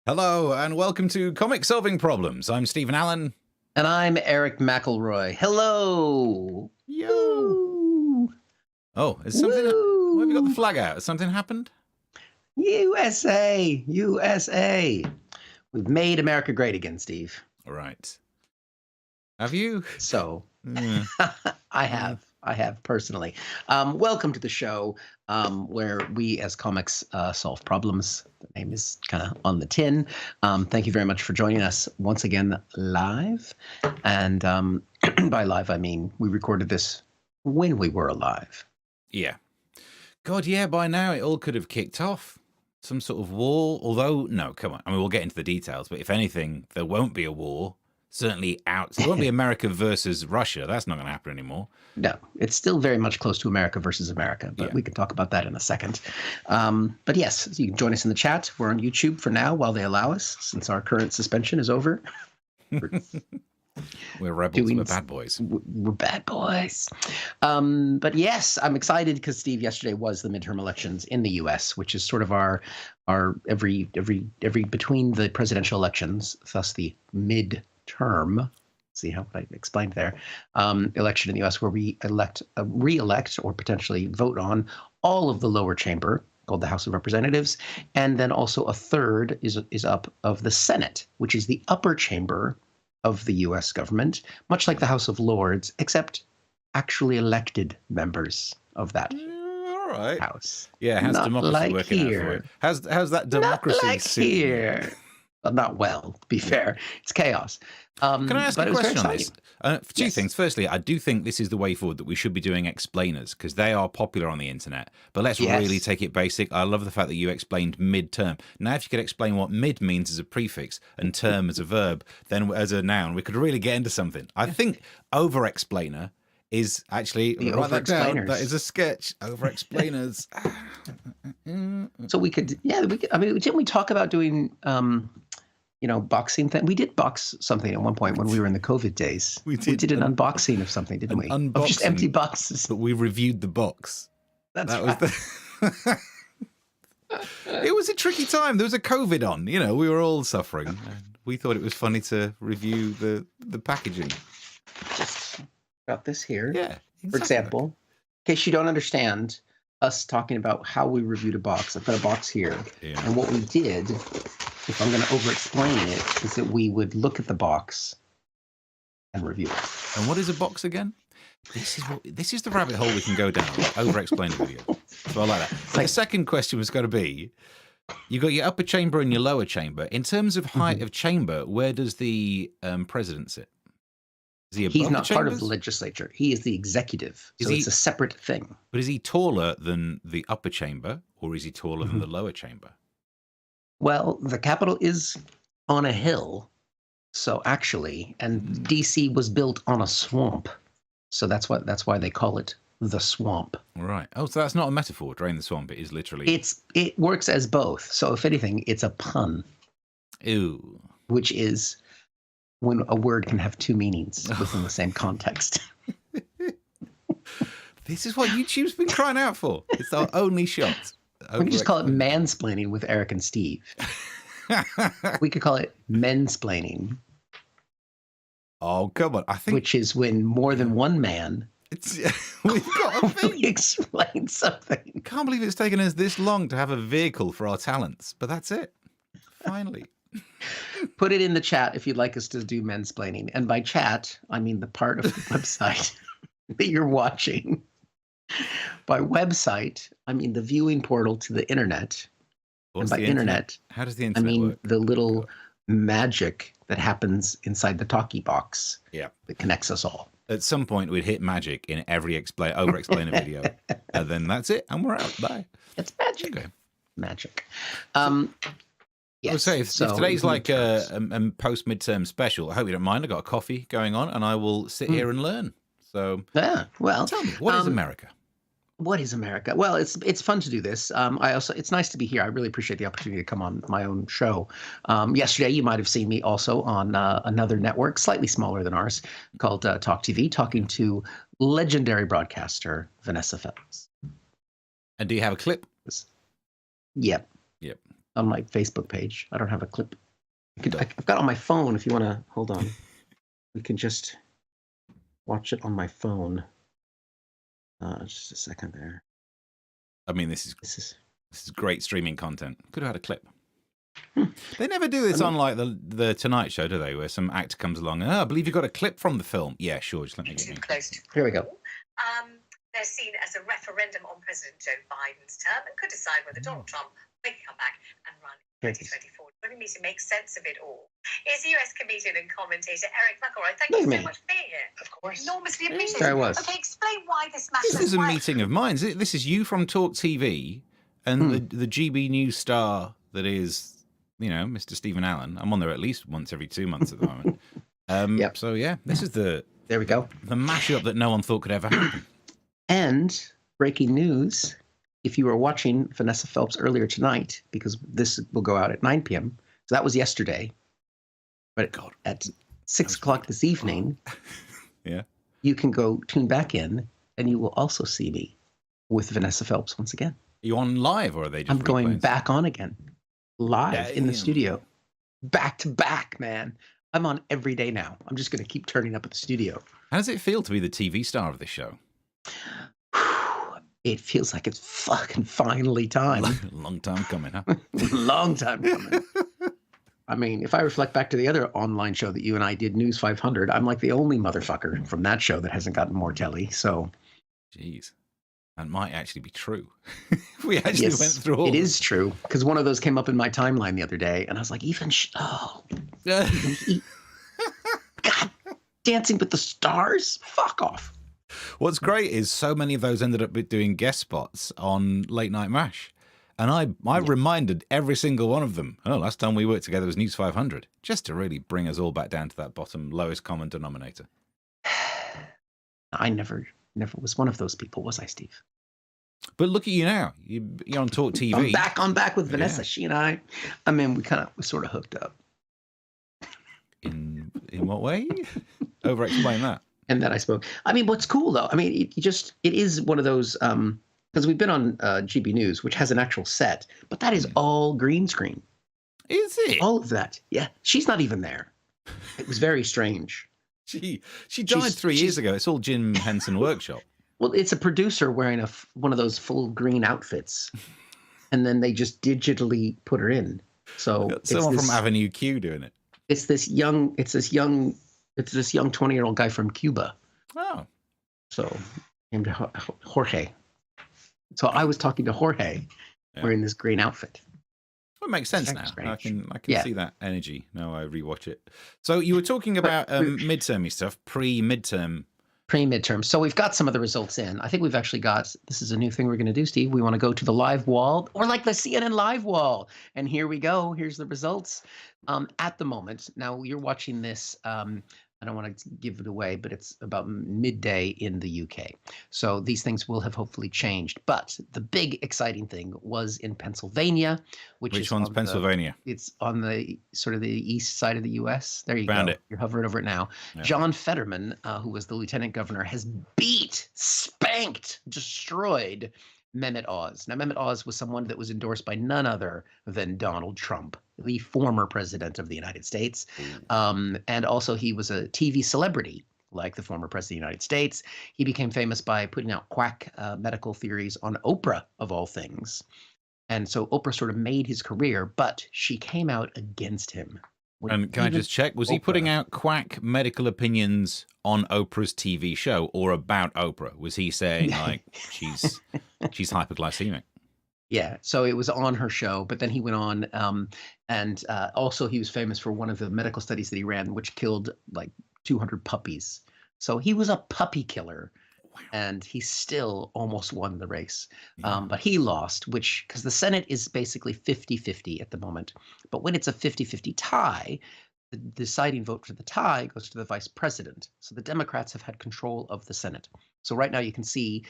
Hello, and welcome to Comic Solving Problems. I'm Stephen Allen. And I'm Eric McElroy. Hello. Yo. Woo. Oh, is something... Why have you got the flag out? Has something happened? USA. USA. We've made America great again, Steve. All right. Have you? So, I have personally. Welcome to the show where we as comics solve problems. The name is kind of on the tin. Thank you very much for joining us once again live. And by live, I mean we recorded this when we were alive. Yeah. God, yeah, by now it all could have kicked off. Some sort of war. Although, no, come on. I mean, we'll get into the details. But if anything, there won't be a war. Certainly there won't be America versus Russia. That's not going to happen anymore. No, it's still very much close to America versus America, but we can talk about that in a second. But yes, you can join us in the chat. We're on YouTube for now while they allow us, since our current suspension is over. We're rebels. We're bad boys. We're bad boys. But yes, I'm excited because Steve, yesterday was the midterm elections in the U.S., which is sort of our every between the presidential elections, thus the midterm. See how I explained there? Election in the U.S. where we re-elect or potentially vote on all of the lower chamber, called the House of Representatives, and then also a third is up of the Senate, which is the upper chamber of the U.S. government, much like the House of Lords, except actually elected members of that house. Yeah, how's Not democracy like working here. out for it? How's that democracy Not like here. Well, not well, to be fair. It's chaos. Can I ask a question on this? Two things. Firstly, I do think this is the way forward, that we should be doing explainers, because they are popular on the internet. But let's really take it basic. I love the fact that you explained midterm. Now, if you could explain what mid means as a prefix and term as a verb, then as a noun, we could really get into something. I think over-explainer is actually... Write that down. That is a sketch. Over-explainers. So we could... I mean, didn't we talk about doing... boxing thing. We did box something at one point when we were in the COVID days. We did an unboxing of something, didn't we? Of just empty boxes. But we reviewed the box. That right. It was a tricky time. There was a COVID on. We were all suffering. And we thought it was funny to review the packaging. Just got this here. Yeah. Exactly. For example, in case you don't understand us talking about how we reviewed a box, I put a box here. Yeah. And what we did, if I'm going to over-explain it, is that we would look at the box and review it. And what is a box again? This is the rabbit hole we can go down. Over-explain the video. So I like that. But the second question was going to be, you've got your upper chamber and your lower chamber. In terms of height of chamber, where does the president sit? Is he above He's not the part of the legislature. He is the executive. So it's a separate thing. But is he taller than the upper chamber, or is he taller than the lower chamber? Well, the Capitol is on a hill, so actually, and DC was built on a swamp, so that's why they call it the swamp. Right. Oh, so that's not a metaphor. Drain the swamp. It is literally. It works as both. So if anything, it's a pun. Ew. Which is when a word can have two meanings within the same context. This is what YouTube's been crying out for. It's our only shot. We could just call it mansplaining with Eric and Steve. We could call it mensplaining. Oh, come on. I think... Which is when more than one man... We've got a thing. Explain something. I can't believe it's taken us this long to have a vehicle for our talents, but that's it. Finally. Put it in the chat if you'd like us to do mensplaining. And by chat, I mean the part of the website that you're watching. By website, I mean the viewing portal to the internet. What's and by the internet, how does the internet I mean work? the little magic that happens inside the talkie box that connects us all. At some point, we'd hit magic in every over-explainer video. And then that's it, and we're out. Bye. It's magic. Okay. Magic. Yes. I would say, if today's like a post-midterm special, I hope you don't mind. I've got a coffee going on, and I will sit here and learn. So, well, tell me, what is America? What is America? Well, it's fun to do this. It's nice to be here. I really appreciate the opportunity to come on my own show. Yesterday, you might have seen me also on another network, slightly smaller than ours, called Talk TV, talking to legendary broadcaster Vanessa Feltz. And do you have a clip? Yep. on my Facebook page. I don't have a clip. I've got it on my phone. If you want to hold on, we can just watch it on my phone. Just a second there. I mean, this is great streaming content. Could have had a clip. They never do this on like the Tonight Show, do they? Where some actor comes along and I believe you got a clip from the film. Yeah, sure. Just let me get it. Here we go. They're seen as a referendum on President Joe Biden's term and could decide whether Donald Trump may come back and run in 2024. Joining me to make sense of it all is US comedian and commentator Eric McElroy. Thank you so much for being here. Of course. Enormously appreciated. There I was. Okay, explain why this matters. This is a meeting of minds. This is you from Talk TV and the GB News star that is, Mr. Stephen Allen. I'm on there at least once every 2 months at the moment. Yep. So, yeah, this is there we go. The mashup that no one thought could ever happen. And breaking news, if you were watching Vanessa Phelps earlier tonight, because this will go out at 9 p.m., so that was yesterday, but at 6 o'clock this evening, yeah, you can go tune back in, and you will also see me with Vanessa Phelps once again. Are you on live, or are they just I'm going replays? back on again, live in the studio, back to back, man. I'm on every day now. I'm just going to keep turning up at the studio. How does it feel to be the TV star of this show? It feels like it's fucking finally time. Long time coming, huh? Long time coming. I mean, if I reflect back to the other online show that you and I did, News 500, I'm like the only motherfucker from that show that hasn't gotten more telly. So, jeez, that might actually be true. We actually went through all. It is true, because one of those came up in my timeline the other day, and I was like, God, Dancing with the Stars? Fuck off. What's great is so many of those ended up doing guest spots on Late Night MASH. And I reminded every single one of them, last time we worked together was News 500, just to really bring us all back down to that bottom lowest common denominator. I never was one of those people, was I, Steve? But look at you now. You're on Talk TV. I'm back with Vanessa. Yeah. She and I mean, we sort of hooked up. In what way? Over-explain that. And then I spoke. I mean, what's cool though? I mean, it is one of those, because we've been on GB News, which has an actual set, but that is all green screen. Is it? All of that. Yeah. She's not even there. It was very strange. She died 3 years ago. It's all Jim Henson Workshop. Well, it's a producer wearing one of those full green outfits, and then they just digitally put her in. So someone from Avenue Q doing it. It's this young 20-year-old guy from Cuba. Oh. So named Jorge. So I was talking to Jorge wearing this green outfit. Well, it makes sense now. I can see that energy now I rewatch it. So you were talking about midtermy stuff, pre-midterm. So we've got some of the results in. I think we've actually got, this is a new thing we're going to do, Steve. We want to go to the live wall, or like the CNN live wall. And here we go. Here's the results. At the moment, now you're watching this, I don't want to give it away, but it's about midday in the UK. So these things will have hopefully changed. But the big exciting thing was in Pennsylvania, which one's Pennsylvania? It's on the sort of the east side of the US. There you Found go. It. You're hovering over it now. Yeah. John Fetterman, who was the lieutenant governor, has spanked, destroyed Mehmet Oz. Now, Mehmet Oz was someone that was endorsed by none other than Donald Trump, the former president of the United States. And also he was a TV celebrity, like the former president of the United States. He became famous by putting out quack medical theories on Oprah, of all things. And so Oprah sort of made his career, but she came out against him. And can I just check, was he putting out quack medical opinions on Oprah's TV show or about Oprah? Was he saying, like, she's hyperglycemic? Yeah, so it was on her show, but then he went on, and also he was famous for one of the medical studies that he ran, which killed like 200 puppies. So he was a puppy killer, and he still almost won the race. But he lost, because the Senate is basically 50-50 at the moment. But when it's a 50-50 tie, the deciding vote for the tie goes to the vice president. So the Democrats have had control of the Senate. So right now you can see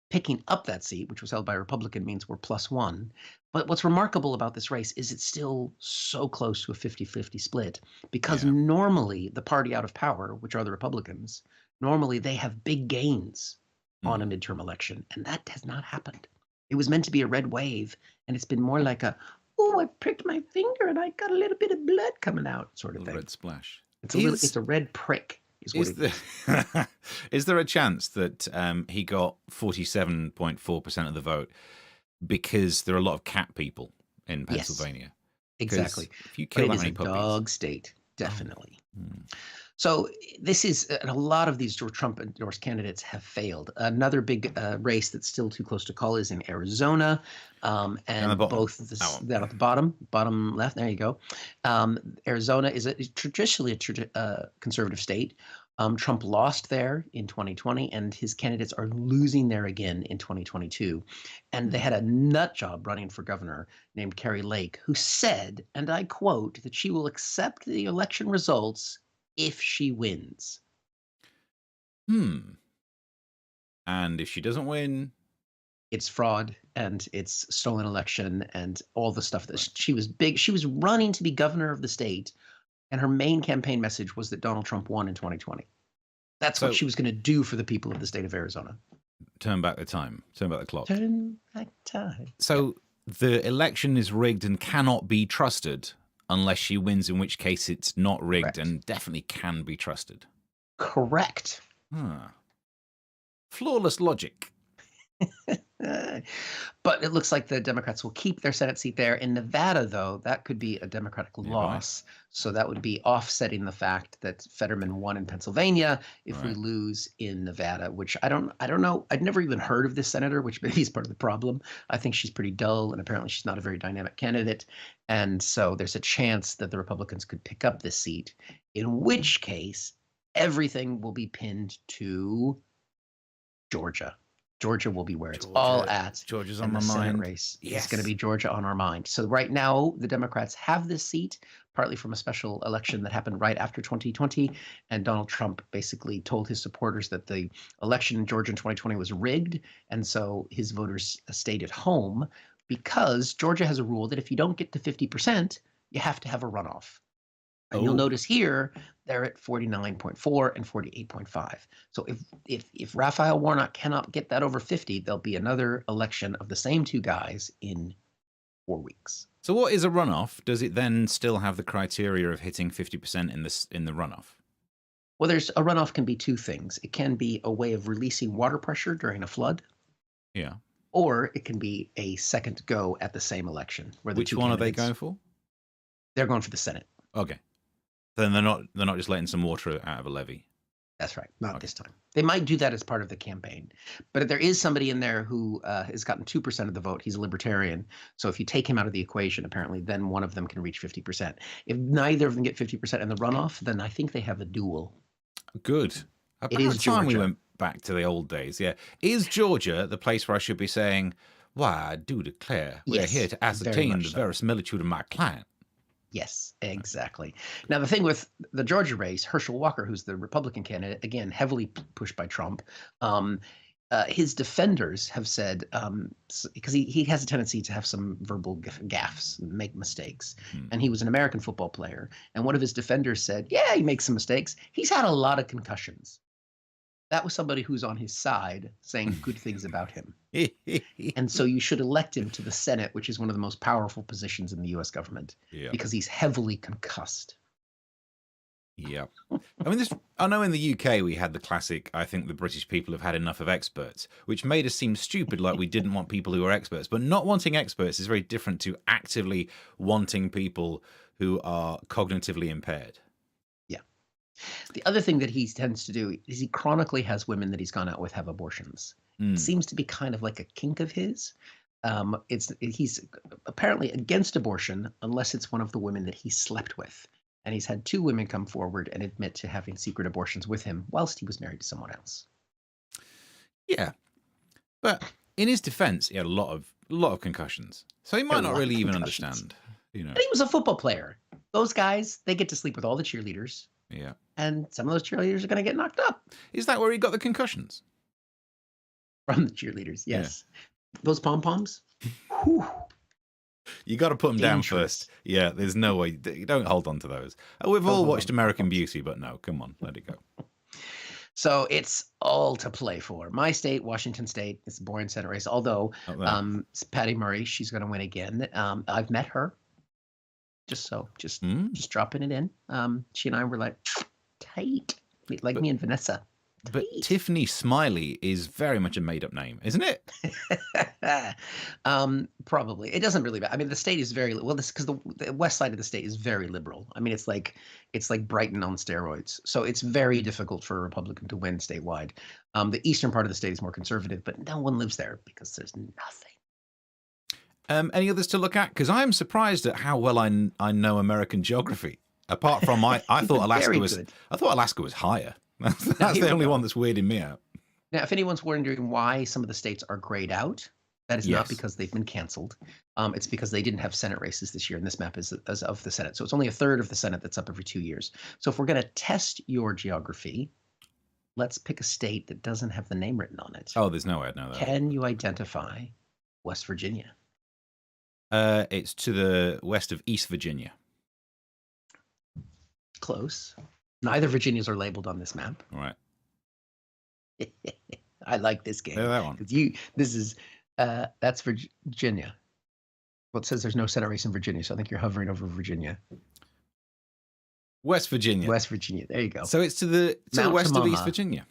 picking up that seat, which was held by a Republican, means we're +1. But what's remarkable about this race is it's still so close to a 50-50 split, because normally the party out of power, which are the Republicans, normally they have big gains on a midterm election, and that has not happened. It was meant to be a red wave, and it's been more like a oh, I pricked my finger and I got a little bit of blood coming out, sort of thing. Red splash. It's a red prick. Is there a chance that he got 47.4% of the vote because there are a lot of cat people in Pennsylvania? Yes, exactly. If you kill but that many puppies, dog state, definitely. Oh. So this is, and a lot of these Trump endorsed candidates have failed. Another big race that's still too close to call is in Arizona, and both down at the bottom left. There you go. Arizona is traditionally a conservative state. Trump lost there in 2020, and his candidates are losing there again in 2022. And they had a nut job running for governor named Carrie Lake, who said, and I quote, that she will accept the election results if she wins. And if she doesn't win, it's fraud and it's stolen election and all the stuff that she was running to be governor of the state, and her main campaign message was that Donald Trump won in 2020. That's what she was going to do for the people of the state of Arizona. Turn back the time. Turn back the clock. Turn back time. So the election is rigged and cannot be trusted unless she wins, in which case it's not rigged and definitely can be trusted. Correct. Flawless logic. But it looks like the Democrats will keep their Senate seat there. In Nevada, though, that could be a Democratic loss. So that would be offsetting the fact that Fetterman won in Pennsylvania if we lose in Nevada, which I don't know. I'd never even heard of this senator, which maybe is part of the problem. I think she's pretty dull, and apparently she's not a very dynamic candidate. And so there's a chance that the Republicans could pick up this seat, in which case everything will be pinned to Georgia. Georgia will be where it's all at. Georgia's on my mind. Race. Yes. It's going to be Georgia on our mind. So right now, the Democrats have this seat, partly from a special election that happened right after 2020. And Donald Trump basically told his supporters that the election in Georgia in 2020 was rigged. And so his voters stayed at home because Georgia has a rule that if you don't get to 50%, you have to have a runoff. And you'll notice here they're at 49.4 and 48.5. So if Raphael Warnock cannot get that over 50, there'll be another election of the same two guys in 4 weeks. So what is a runoff? Does it then still have the criteria of hitting 50% in the runoff? Well, there's a runoff can be two things. It can be a way of releasing water pressure during a flood. Yeah. Or it can be a second go at the same election. Which one are they going for? They're going for the Senate. Okay. Then they're not just letting some water out of a levee. That's right. Not this time. They might do that as part of the campaign. But there is somebody in there who has gotten 2% of the vote. He's a libertarian. So if you take him out of the equation, apparently, then one of them can reach 50%. If neither of them get 50% in the runoff, then I think they have a duel. Good. About time we went back to the old days. Yeah. Is Georgia the place where I should be saying, "Why, I do declare we are here to ascertain the verisimilitude of my client"? Yes, exactly. Now, the thing with the Georgia race, Herschel Walker, who's the Republican candidate, again, heavily pushed by Trump, his defenders have said, because he has a tendency to have some verbal gaffes, make mistakes. And he was an American football player. And one of his defenders said, yeah, he makes some mistakes. He's had a lot of concussions. That was somebody who's on his side saying good things about him. And so you should elect him to the Senate, which is one of the most powerful positions in the U.S. government, because he's heavily concussed. Yeah. I mean, I know in the UK we had the classic, I think the British people have had enough of experts, which made us seem stupid, like we didn't want people who are experts. But not wanting experts is very different to actively wanting people who are cognitively impaired. The other thing that he tends to do is he chronically has women that he's gone out with have abortions. It seems to be kind of like a kink of his. He's apparently against abortion unless it's one of the women that he slept with. And he's had 2 women come forward and admit to having secret abortions with him whilst he was married to someone else. Yeah. But in his defense, he had a lot of concussions. So he might not really even understand. You know. But he was a football player. Those guys, they get to sleep with all the cheerleaders. Yeah. And some of those cheerleaders are going to get knocked up. Is that where he got the concussions? From the cheerleaders, yes. Yeah. Those pom-poms? You got to put them down first. Yeah, there's no way. You don't hold on to those. We've all watched American Beauty, but no, come on, let it go. So it's all to play for. My state, Washington State, is a boring Senate race. Although Patty Murray, she's going to win again. I've met her. Just dropping it in. She and I were like tight, like me and Vanessa. But Tiffany Smiley is very much a made-up name, isn't it? Probably. It doesn't really matter. I mean, the state is very well. This because the west side of the state is very liberal. I mean, it's like Brighton on steroids. So it's very difficult for a Republican to win statewide. The eastern part of the state is more conservative, but no one lives there because there's nothing. Any others to look at? Because I am surprised at how well I know American geography. Apart from I thought Alaska was higher. That's the only one that's weirding me out. Now, if anyone's wondering why some of the states are grayed out, that is not because they've been canceled. It's because they didn't have Senate races this year, and this map is of the Senate. So it's only a third of the Senate that's up every 2 years. So if we're going to test your geography, let's pick a state that doesn't have the name written on it. Oh, there's no way I'd know that. Can you identify West Virginia? It's to the west of East Virginia. Close. Neither Virginias are labeled on this map. All right. I like this game. Yeah, that one. That's Virginia. Well, it says there's no Senate race in Virginia, so I think you're hovering over Virginia. West Virginia. West Virginia. There you go. So it's to the west of East Virginia.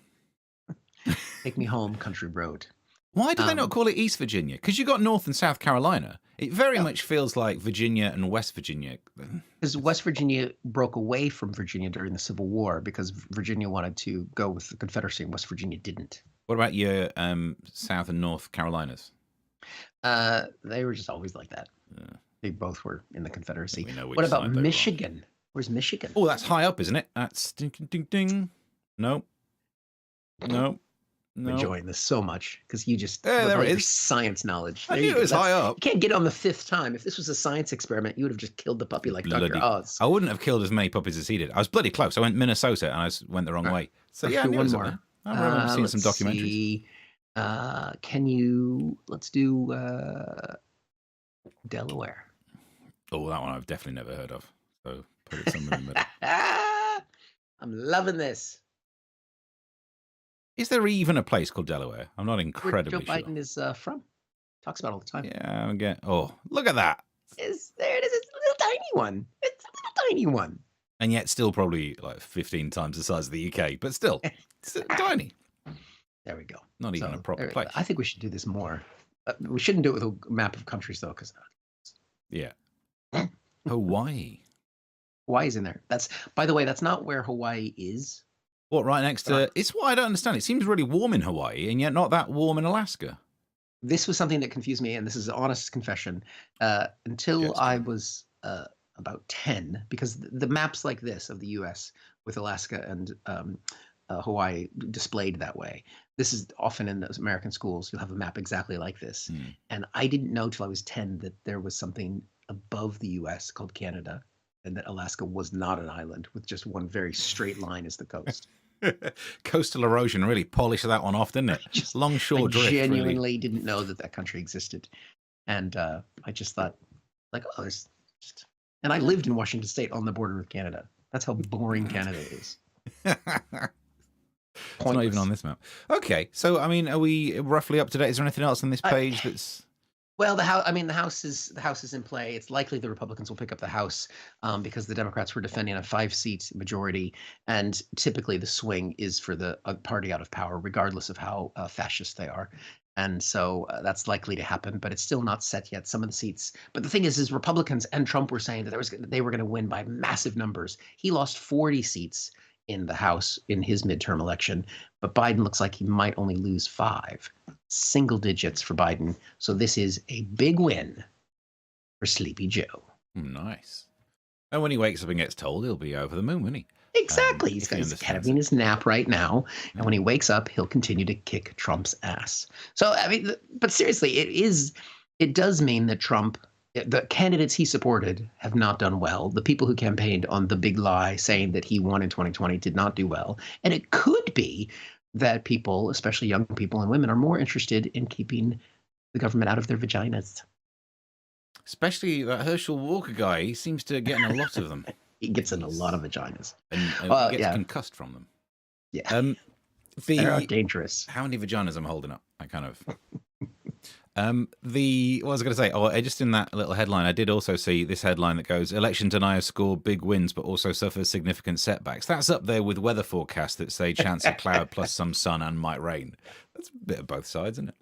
Take me home, country road. Why do they not call it East Virginia? Because you got North and South Carolina. It very much feels like Virginia and West Virginia. Because West Virginia broke away from Virginia during the Civil War because Virginia wanted to go with the Confederacy and West Virginia didn't. What about your South and North Carolinas? They were just always like that. Yeah. They both were in the Confederacy. What about Michigan? Where's Michigan? Oh, that's high up, isn't it? That's ding, ding, ding. No. I'm enjoying this so much because you just there it is. Science knowledge. I knew it was high up. You can't get on the 5th time. If this was a science experiment, you would have just killed the puppy like Dr. Oz. I wouldn't have killed as many puppies as he did. I was bloody close. I went Minnesota and I went the wrong way. So yeah, I knew one more. I remember seeing some documentaries. Let's do Delaware. Oh, that one I've definitely never heard of. So put it somewhere in the middle. I'm loving this. Is there even a place called Delaware? I'm not incredibly sure. Joe Biden is from. Talks about it all the time. Yeah, again. Oh, look at that. There it is. It's a little tiny one. It's a little tiny one. And yet still probably like 15 times the size of the UK, but still, it's tiny. There we go. Not even a proper place. I think we should do this more. We shouldn't do it with a map of countries, though, because... Yeah. Hawaii. Hawaii's in there. By the way, that's not where Hawaii is. What, right next to... It's what I don't understand. It seems really warm in Hawaii, and yet not that warm in Alaska. This was something that confused me, and this is an honest confession. Until I was about 10, because the maps like this of the U.S. with Alaska and Hawaii displayed that way. This is often in those American schools. You'll have a map exactly like this. And I didn't know till I was 10 that there was something above the U.S. called Canada, and that Alaska was not an island with just one very straight line as the coast. Coastal erosion really polished that one off, didn't it? Just longshore drift. I genuinely didn't know that country existed. And I just thought, like, oh, there's just... And I lived in Washington State on the border of Canada. That's how boring Canada is. It's not even on this map. Okay, so I mean, are we roughly up to date? Is there anything else on this page that's... Well, the House is in play. It's likely the Republicans will pick up the House because the Democrats were defending a 5-seat majority, and typically the swing is for the party out of power, regardless of how fascist they are. And so that's likely to happen, but it's still not set yet. Some of the seats. But the thing is Republicans and Trump were saying that they were going to win by massive numbers. He lost 40 seats in the House in his midterm election, but Biden looks like he might only lose 5. Single digits for Biden. So this is a big win for Sleepy Joe. Nice. And when he wakes up and gets told, he'll be over the moon, won't he? Exactly. He's having his nap right now. And when he wakes up, he'll continue to kick Trump's ass. So, I mean, but seriously, it does mean that Trump, the candidates he supported have not done well. The people who campaigned on the big lie saying that he won in 2020 did not do well. And it could be that people, especially young people and women, are more interested in keeping the government out of their vaginas. Especially that Herschel Walker guy. He seems to get in a lot of them. He gets in a lot of vaginas. And he gets concussed from them. Yeah. They are dangerous. How many vaginas I'm holding up? I kind of. What was I going to say? Oh, just in that little headline, I did also see this headline that goes, election deniers score big wins, but also suffer significant setbacks. That's up there with weather forecasts that say chance of cloud plus some sun and might rain. That's a bit of both sides, isn't it?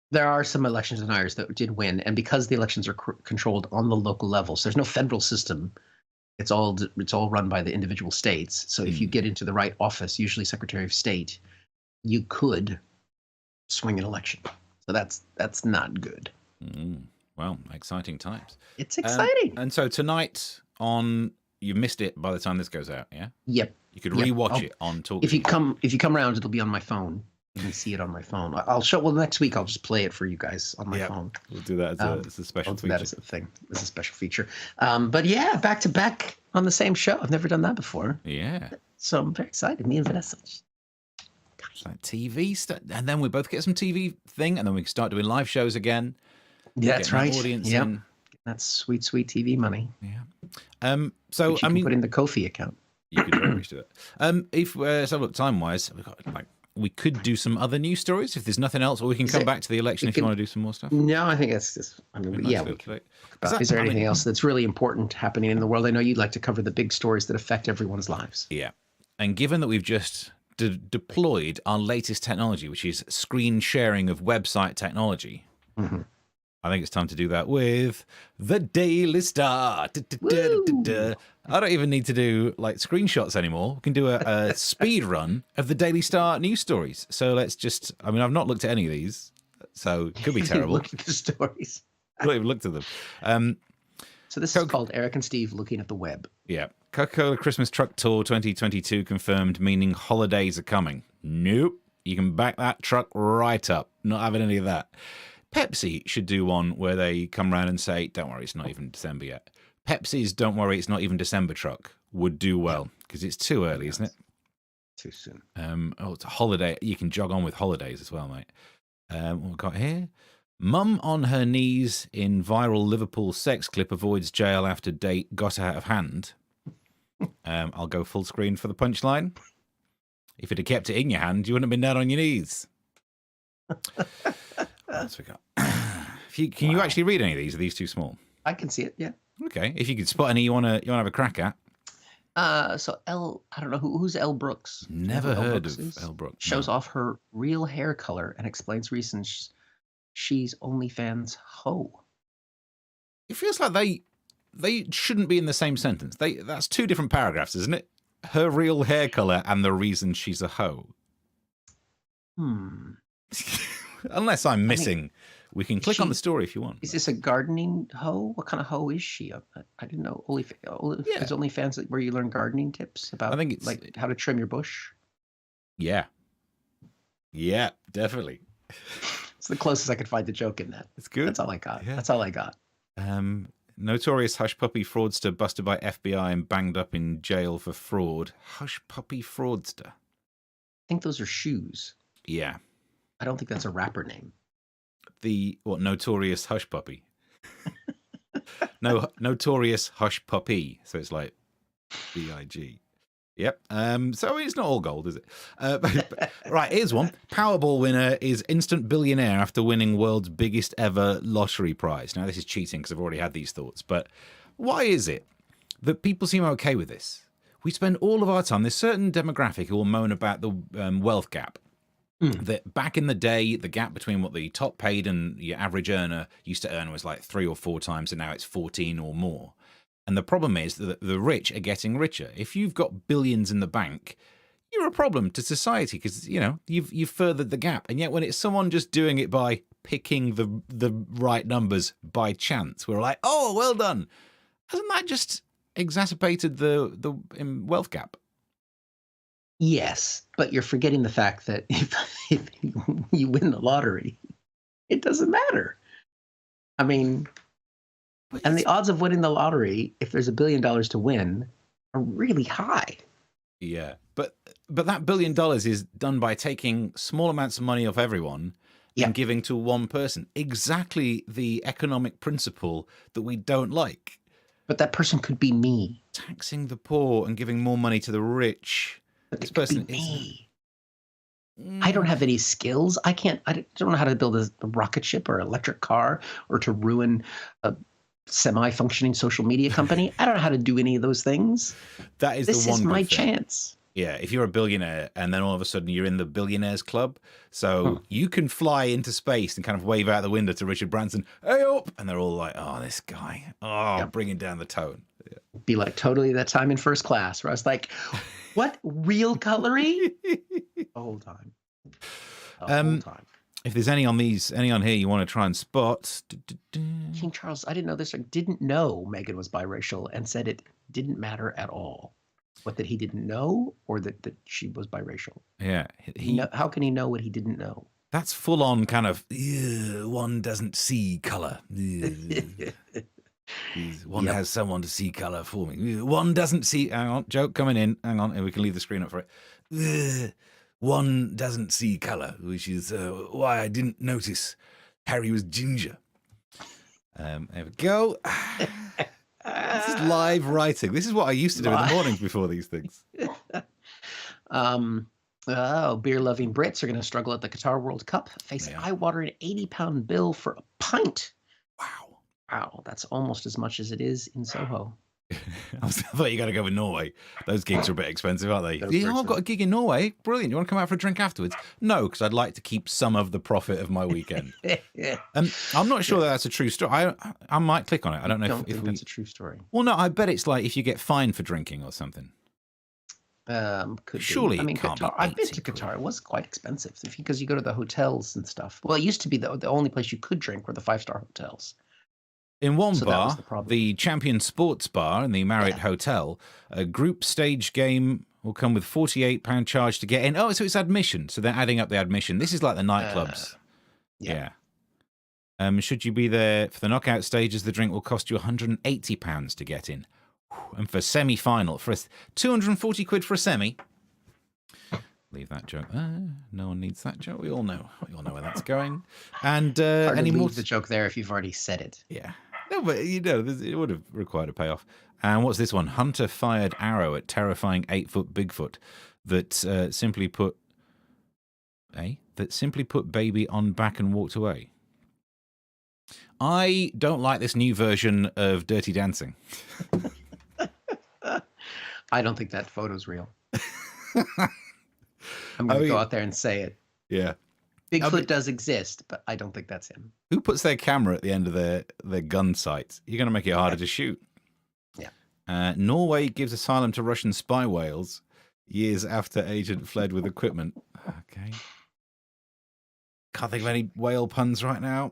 There are some election deniers that did win, and because the elections are controlled on the local level, so there's no federal system. It's all run by the individual states. So if you get into the right office, usually Secretary of State, you could swing an election. So that's not good. Well, exciting times. It's exciting. And so tonight you missed it by the time this goes out, yeah? Yep. You could rewatch it on Talk. If you come around, it'll be on my phone. You can see it on my phone. Next week I'll just play it for you guys on my phone. We'll do that as a special feature. That as a thing. As a special feature. But yeah, back to back on the same show. I've never done that before. Yeah. So I'm very excited. Me and Vanessa. Like TV stuff, and then we both get some TV thing, and then we can start doing live shows again. Yeah, that's right. Audience in. That's sweet TV money. Yeah. So I mean, put in the Ko-fi account. You could very much do that. If so, look, time wise, we could do some other news stories if there's nothing else, or we can come back to the election if you want to do some more stuff. No, I think that's just. I mean, yeah. Is there anything else that's really important happening in the world? I know you'd like to cover the big stories that affect everyone's lives. Yeah, and given that we've just deployed our latest technology, which is screen sharing of website technology. I think it's time to do that with the Daily Star. I don't even need to do like screenshots anymore. We can do a speed run of the Daily Star news stories. So let's just, I mean, I've not looked at any of these, so it could be terrible. Look at the stories. I haven't even looked at them. So this is called Eric and Steve looking at the web. Yeah. Coca-Cola Christmas Truck Tour 2022 confirmed, meaning holidays are coming. Nope. You can back that truck right up. Not having any of that. Pepsi should do one where they come around and say, don't worry, it's not even December yet. Pepsi's don't worry, it's not even December truck would do well because it's too early, isn't it? Too soon. It's a holiday. You can jog on with holidays as well, mate. What we got here? Mum on her knees in viral Liverpool sex clip avoids jail after date got out of hand. I'll go full screen for the punchline. If you'd have kept it in your hand, you wouldn't have been down on your knees. What else we got? Can you actually read any of these? Are these too small? I can see it, yeah. Okay. If you could spot any you wanna have a crack at. So I don't know who's Elle Brooks. Never heard of Elle Brooks. Shows off her real hair color and explains reasons she's OnlyFans hoe. It feels like they shouldn't be in the same sentence. That's two different paragraphs, isn't it? Her real hair color and the reason she's a hoe. Unless I'm missing. We can click on the story if you want. Is this a gardening hoe? What kind of hoe is she? I didn't know. Is OnlyFans where you learn gardening tips about, I think it's like how to trim your bush? Yeah. Yeah, definitely. It's the closest I could find the joke in that. It's good. That's all I got. Yeah. That's all I got. Notorious hush puppy fraudster busted by FBI and banged up in jail for fraud. Hush puppy fraudster. I think those are shoes. Yeah. I don't think that's a rapper name. Notorious hush puppy? No, notorious hush puppy. So it's like B-I-G. Yep. So it's not all gold, is it? Right, here's one. Powerball winner is instant billionaire after winning world's biggest ever lottery prize. Now, this is cheating because I've already had these thoughts, but why is it that people seem okay with this? We spend all of our time, there's certain demographic who will moan about the wealth gap. That back in the day, the gap between what the top paid and your average earner used to earn was like 3 or 4 times, and now it's 14 or more. And the problem is that the rich are getting richer. If you've got billions in the bank, you're a problem to society because, you've furthered the gap. And yet when it's someone just doing it by picking the right numbers by chance, we're like, oh, well done. Hasn't that just exacerbated the wealth gap? Yes, but you're forgetting the fact that if you win the lottery, it doesn't matter. I mean, and the odds of winning the lottery, if there's $1 billion to win, are really high. Yeah, but that $1 billion is done by taking small amounts of money off everyone and giving to one person. Exactly the economic principle that we don't like. But that person could be me. Taxing the poor and giving more money to the rich. But this person is me. I don't have any skills. I don't know how to build a rocket ship or electric car or to ruin a semi-functioning social media company. I don't know how to do any of those things. That is This the one is my good thing. chance. Yeah, if you're a billionaire and then all of a sudden you're in the billionaires club, so you can fly into space and kind of wave out the window to Richard Branson, hey up, and they're all like, oh, this guy, bringing down the tone. Yeah. Be like totally that time in first class where I was like, what, real coloring? The whole time. Whole time. If there's any on here you want to try and spot. King Charles, I didn't know this, or didn't know Meghan was biracial and said it didn't matter at all. What, that he didn't know, or that she was biracial? Yeah. How can he know what he didn't know? That's full on kind of, one doesn't see color. One has someone to see color for me. One doesn't see, hang on, joke coming in. Hang on, we can leave the screen up for it. One doesn't see color, which is why I didn't notice Harry was ginger. There we go. This is live writing. This is what I used to do in the mornings before these things. Beer-loving Brits are going to struggle at the Qatar World Cup, face an eye-watering 80-pound bill for a pint. Wow, that's almost as much as it is in Soho. I thought you got to go with Norway. Those gigs are a bit expensive, aren't they? I've got a gig in Norway. Brilliant. You want to come out for a drink afterwards? No, because I'd like to keep some of the profit of my weekend. I'm not sure that's a true story. I might click on it. I don't know if that's a true story. Well, no, I bet it's like if you get fined for drinking or something. Surely it can't be. I've been to Qatar. It was quite expensive because you go to the hotels and stuff. Well, it used to be the only place you could drink were the 5-star hotels. In one bar, the Champion Sports Bar in the Marriott Hotel, a group stage game will come with £48 charge to get in. Oh, so it's admission. So they're adding up the admission. This is like the nightclubs. Yeah. Should you be there for the knockout stages, the drink will cost you £180 to get in. And for semi-final, for £240 for a semi. Leave that joke. No one needs that joke. We all know where that's going. And any more? Leave the joke there if you've already said it. Yeah. No, but it would have required a payoff. And what's this one? Hunter fired arrow at terrifying 8-foot Bigfoot that simply put baby on back and walked away. I don't like this new version of Dirty Dancing. I don't think that photo's real. I'm going to go out there and say it. Yeah. Bigfoot does exist, but I don't think that's him. Who puts their camera at the end of their gun sights? You're going to make it harder to shoot. Yeah. Norway gives asylum to Russian spy whales years after agent fled with equipment. Okay. Can't think of any whale puns right now.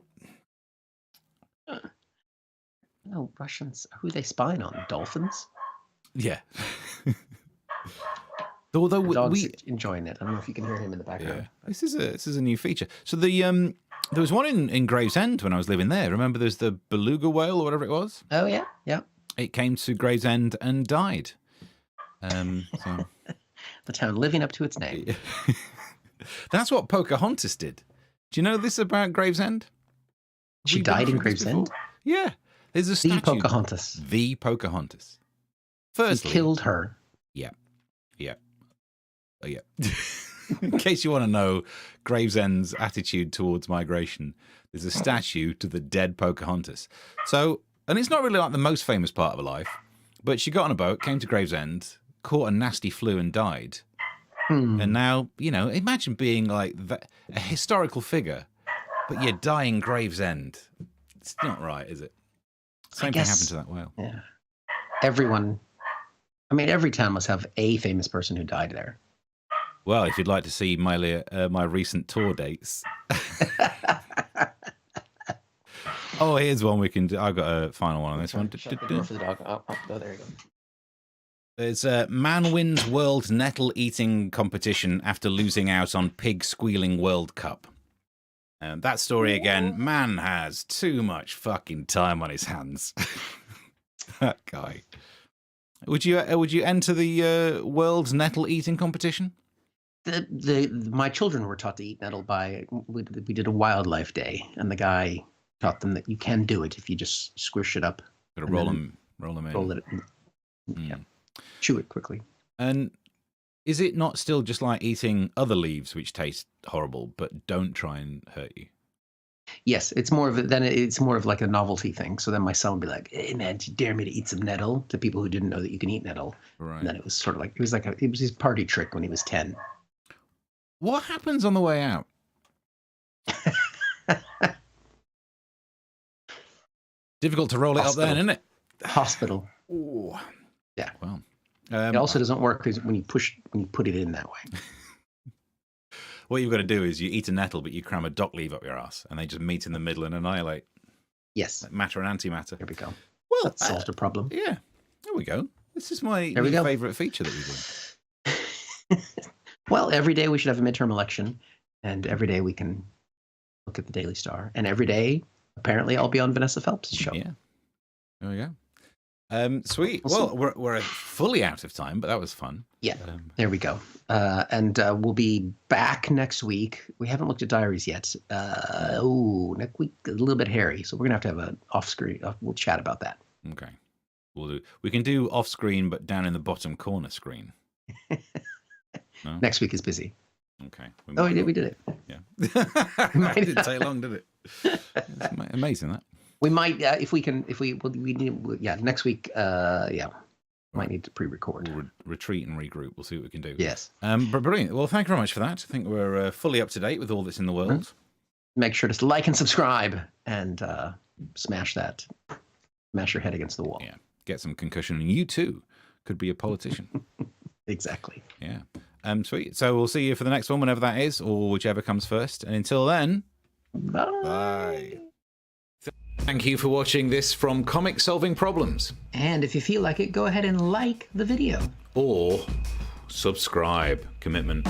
No, Russians. Who are they spying on? Dolphins? Yeah. Although the dog's enjoying it. I don't know if you can hear him in the background. Yeah. This is a new feature. So there was one in Gravesend when I was living there. Remember there's the beluga whale or whatever it was? Oh yeah, yeah. It came to Gravesend and died. So. The town living up to its name. That's what Pocahontas did. Do you know this about Gravesend? She died in Gravesend? Yeah. There's a statue. The Pocahontas. Firstly, he killed her. Yeah. Yeah. Oh, yeah. In case you want to know Gravesend's attitude towards migration, there's a statue to the dead Pocahontas. So, and it's not really like the most famous part of her life, but she got on a boat, came to Gravesend, caught a nasty flu and died. And now, imagine being like a historical figure, but you're dying Gravesend. It's not right, is it? Same thing happened to that whale. Yeah. Every town must have a famous person who died there. Well, if you'd like to see my recent tour dates. Oh, here's one we can do. I've got a final one on this one. Shut the door for the dog. Oh, there you go. There's a man wins world nettle eating competition after losing out on pig squealing World Cup. That story again, man has too much fucking time on his hands. That guy. Would you enter the world's nettle eating competition? My children were taught to eat nettle we did a wildlife day, and the guy taught them that you can do it if you just squish it up. Got to roll them in. Roll it in. Yeah. Chew it quickly. And Is it not still just like eating other leaves which taste horrible but don't try and hurt you? Yes, it's more of it's more of like a novelty thing. So then my son would be like, "Hey man, do you dare me to eat some nettle?" To people who didn't know that you can eat nettle. Right. And then it was sort of like it was his party trick when he was 10. What happens on the way out? Difficult to roll it up then, isn't it? Hospital. Ooh. Yeah. Well, it also doesn't work when you put it in that way. What you've got to do is you eat a nettle, but you cram a dock leaf up your ass, and they just meet in the middle and annihilate. Yes. Like matter and antimatter. Here we go. Well, that solved a problem. Yeah. There we go. This is my favorite feature that we do. Well, every day we should have a midterm election, and every day we can look at the Daily Star, and every day, apparently, I'll be on Vanessa Phelps' show. Yeah. There we go. Sweet. Well, we're fully out of time, but that was fun. Yeah. There we go. And we'll be back next week. We haven't looked at diaries yet. Next week a little bit hairy, so we're gonna have an off-screen. We'll chat about that. Okay. We'll do. We can do off-screen, but down in the bottom corner screen. No? Next week is busy. Okay. We did it. Yeah. It didn't take long, did it? It's amazing that. We might, next week, might need to pre-record. We'll retreat and regroup. We'll see what we can do. Yes. But brilliant. Well, thank you very much for that. I think we're fully up to date with all that's in the world. Mm-hmm. Make sure to like and subscribe and smash your head against the wall. Yeah. Get some concussion, and you too could be a politician. Exactly. Yeah. Sweet. So we'll see you for the next one, whenever that is, or whichever comes first. And until then, bye. Bye. Thank you for watching this from Comic Solving Problems. And if you feel like it, go ahead and like the video. Or subscribe. Commitment.